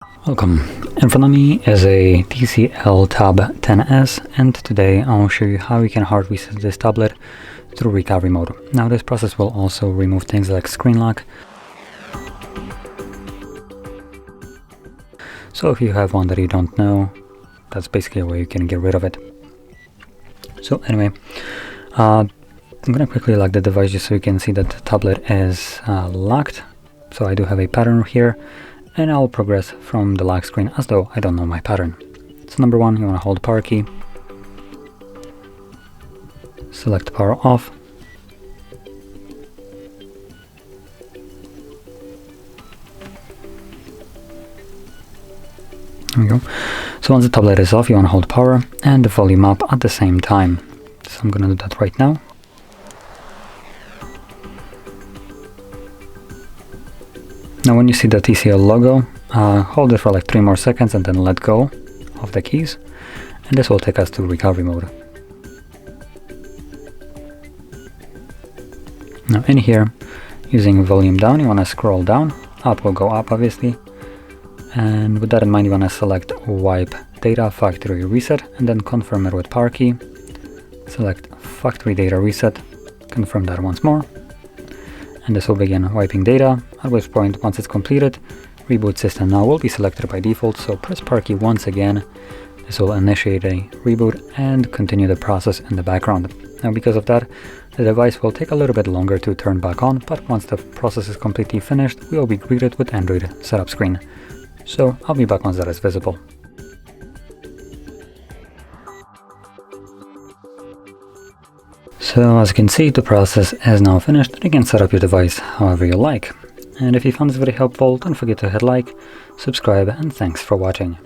Welcome. In front of me is a TCL Tab 10S, and today I'll show you how you can hard reset this tablet through recovery mode. Now this process will also remove things like screen lock. So if you have one that you don't know, that's basically a way you can get rid of it. So anyway, I'm going to quickly lock the device just so you can see that the tablet is locked. So I do have a pattern here, and I'll progress from the lock screen as though I don't know my pattern. So number one, you want to hold power key, select power off, there we go. So once the tablet is off, you want to hold power and the volume up at the same time. So I'm going to do that right now. Now when you see the TCL logo, hold it for like 3 more seconds and then let go of the keys, and this will take us to recovery mode. Now in here, using volume down, you want to scroll down, up will go up obviously, and with that in mind you want to select wipe data factory reset and then confirm it with power key. Select factory data reset, confirm that once more, and this will begin wiping data, at which point once it's completed, reboot system now will be selected by default, so press power key once again. This will initiate a reboot and continue the process in the background. Now because of that, the device will take a little bit longer to turn back on, but once the process is completely finished, we will be greeted with Android setup screen. So I'll be back once that is visible. So as you can see, the process is now finished, and you can set up your device however you like. And if you found this video helpful, don't forget to hit like, subscribe, and thanks for watching.